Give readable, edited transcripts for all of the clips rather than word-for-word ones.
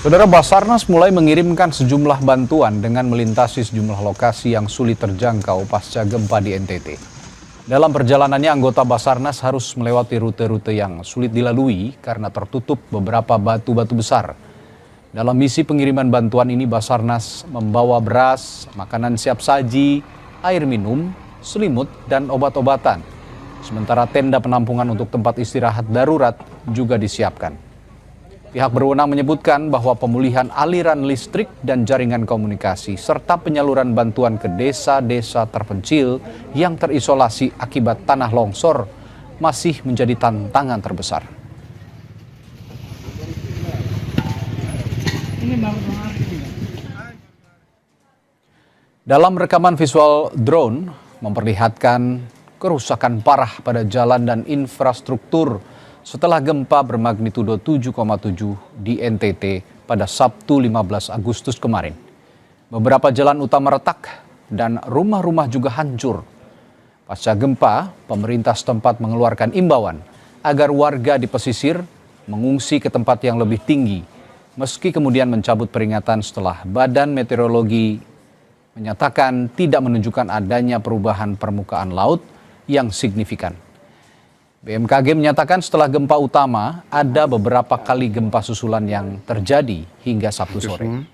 Saudara, Basarnas mulai mengirimkan sejumlah bantuan dengan melintasi sejumlah lokasi yang sulit terjangkau pasca gempa di NTT. Dalam perjalanannya, anggota Basarnas harus melewati rute-rute yang sulit dilalui karena tertutup beberapa batu-batu besar. Dalam misi pengiriman bantuan ini, Basarnas membawa beras, makanan siap saji, air minum, selimut, dan obat-obatan. Sementara tenda penampungan untuk tempat istirahat darurat juga disiapkan. Pihak berwenang menyebutkan bahwa pemulihan aliran listrik dan jaringan komunikasi serta penyaluran bantuan ke desa-desa terpencil yang terisolasi akibat tanah longsor masih menjadi tantangan terbesar. Dalam rekaman visual drone memperlihatkan kerusakan parah pada jalan dan infrastruktur setelah gempa bermagnitudo 7,7 di NTT pada Sabtu 15 Agustus kemarin. Beberapa jalan utama retak dan rumah-rumah juga hancur. Pasca gempa, pemerintah setempat mengeluarkan imbauan agar warga di pesisir mengungsi ke tempat yang lebih tinggi, meski kemudian mencabut peringatan setelah Badan Meteorologi menyatakan tidak menunjukkan adanya perubahan permukaan laut yang signifikan. BMKG menyatakan setelah gempa utama, ada beberapa kali gempa susulan yang terjadi hingga Sabtu sore.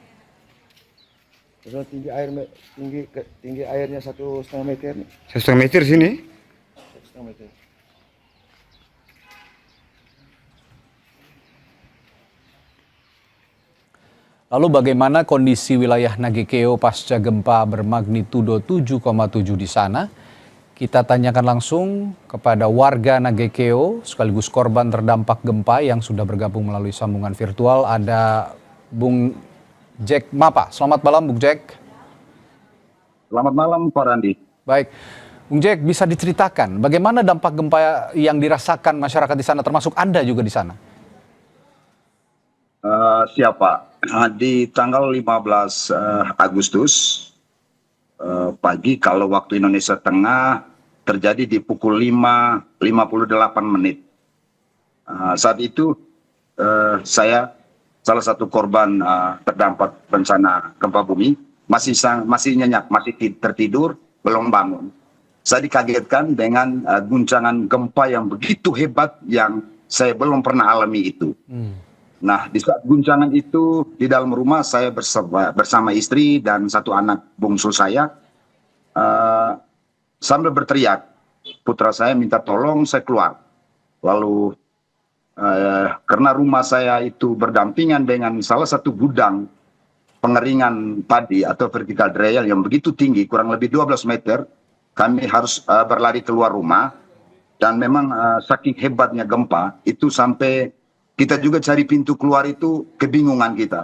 Tinggi airnya 1,5 meter. 1,5 meter sini? 1,5 meter. Lalu bagaimana kondisi wilayah Nagekeo pasca gempa bermagnitudo 7,7 di sana? Kita tanyakan langsung kepada warga Nagekeo sekaligus korban terdampak gempa yang sudah bergabung melalui sambungan virtual. Ada Bung Jack Mapa. Selamat malam Bung Jack. Selamat malam Pak Randi. Baik, Bung Jack, bisa diceritakan bagaimana dampak gempa yang dirasakan masyarakat di sana, termasuk Anda juga di sana? Siapa? Di tanggal 15 Agustus pagi kalau waktu Indonesia Tengah terjadi di pukul 5.58 menit. Saat itu saya salah satu korban terdampak bencana gempa bumi, masih nyenyak, masih tertidur, belum bangun. Saya dikagetkan dengan guncangan gempa yang begitu hebat yang saya belum pernah alami itu. Nah, di saat guncangan itu di dalam rumah saya bersama istri dan satu anak bungsu saya sambil berteriak, putra saya minta tolong, saya keluar. Lalu karena rumah saya itu berdampingan dengan salah satu gudang pengeringan padi atau vertical dryer yang begitu tinggi, kurang lebih 12 meter, kami harus berlari keluar rumah. Dan memang saking hebatnya gempa itu sampai kita juga cari pintu keluar itu kebingungan kita.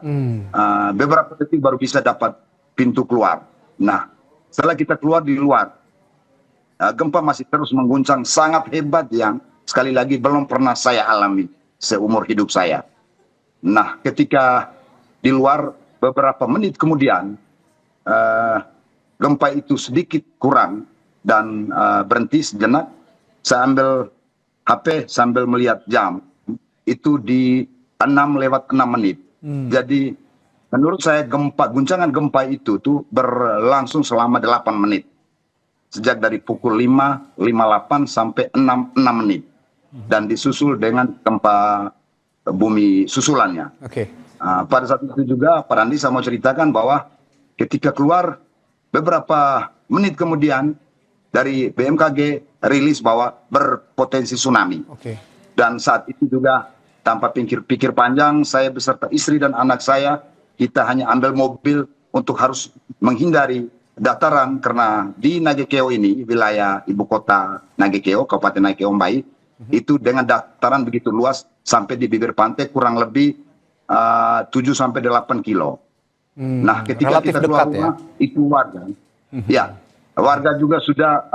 Beberapa detik baru bisa dapat pintu keluar. Nah, setelah kita keluar di luar, gempa masih terus mengguncang sangat hebat yang sekali lagi belum pernah saya alami seumur hidup saya. Nah, ketika di luar beberapa menit kemudian, gempa itu sedikit kurang dan berhenti sejenak. Saya ambil HP sambil melihat jam. Itu di 6:06. Jadi menurut saya guncangan gempa itu tuh berlangsung selama 8 menit. Sejak dari pukul 5.58 sampai 6 menit. Dan disusul dengan gempa bumi susulannya. Pada saat itu juga Pak Randi, saya mau ceritakan bahwa ketika keluar beberapa menit kemudian dari BMKG rilis bahwa berpotensi tsunami. Dan saat itu juga tanpa pikir panjang, saya beserta istri dan anak saya, kita hanya ambil mobil untuk harus menghindari dataran karena di Nagekeo ini, wilayah ibu kota Nagekeo, Kabupaten Nagekeo Mbai, itu dengan dataran begitu luas sampai di bibir pantai kurang lebih 7-8 kilo. Nah, ketika kita keluar rumah, itu warga. Ya, warga juga sudah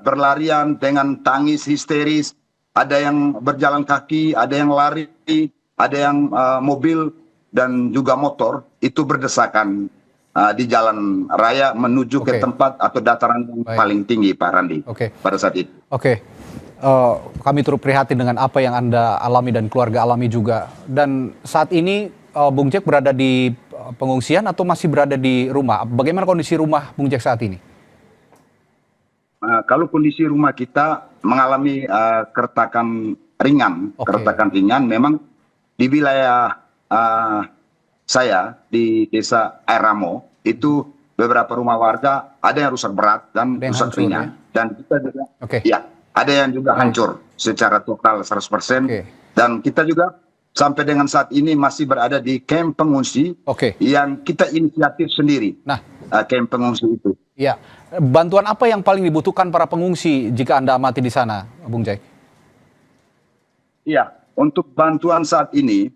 berlarian dengan tangis histeris. Ada yang berjalan kaki, ada yang lari, ada yang mobil dan juga motor itu berdesakan di jalan raya menuju ke tempat atau dataran yang paling tinggi, Pak Randi, pada saat itu. Kami turut prihatin dengan apa yang Anda alami dan keluarga alami juga. Dan saat ini Bung Jack berada di pengungsian atau masih berada di rumah? Bagaimana kondisi rumah Bung Jack saat ini? Kalau kondisi rumah kita mengalami keretakan ringan, memang di wilayah saya di desa Air Ramo itu beberapa rumah warga ada yang rusak berat dan rusak ringan, dan kita juga ada yang juga hancur secara total 100%. Dan kita juga sampai dengan saat ini masih berada di kamp pengungsi yang kita inisiatif sendiri. Kamp pengungsi itu. Ya, bantuan apa yang paling dibutuhkan para pengungsi jika Anda amati di sana, Bung Jack? Iya, untuk bantuan saat ini,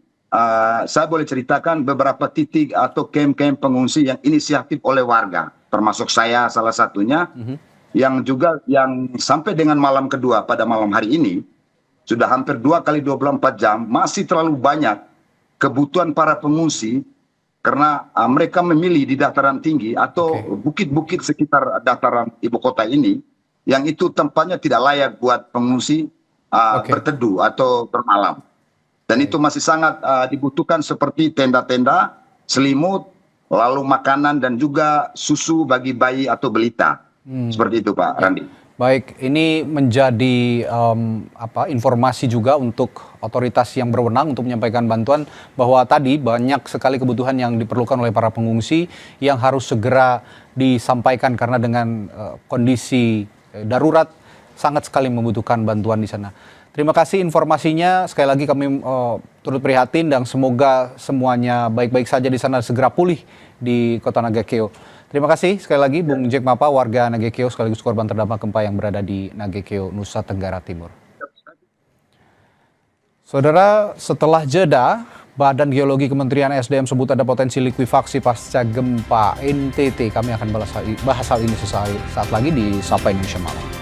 saya boleh ceritakan beberapa titik atau kamp-kamp pengungsi yang inisiatif oleh warga, termasuk saya salah satunya, yang sampai dengan malam kedua pada malam hari ini, sudah hampir 2 kali 24 jam, masih terlalu banyak kebutuhan para pengungsi, karena mereka memilih di dataran tinggi atau bukit-bukit sekitar dataran ibu kota ini, yang itu tempatnya tidak layak buat pengungsi berteduh atau bermalam. Dan itu masih sangat dibutuhkan seperti tenda-tenda, selimut, lalu makanan dan juga susu bagi bayi atau balita. Seperti itu Pak Randi. Baik, ini menjadi informasi juga untuk otoritas yang berwenang untuk menyampaikan bantuan bahwa tadi banyak sekali kebutuhan yang diperlukan oleh para pengungsi yang harus segera disampaikan karena dengan kondisi darurat sangat sekali membutuhkan bantuan di sana. Terima kasih informasinya, sekali lagi kami turut prihatin dan semoga semuanya baik-baik saja di sana, segera pulih di Kota Nagakeo. Terima kasih sekali lagi Bung Jack Mapa, warga Nagakeo sekaligus korban terdampak gempa yang berada di Nagakeo, Nusa Tenggara Timur. Saudara, setelah jeda, Badan Geologi Kementerian SDM sebut ada potensi likuifaksi pasca gempa NTT. Kami akan bahas hal ini saat lagi di Sapa Indonesia Malam.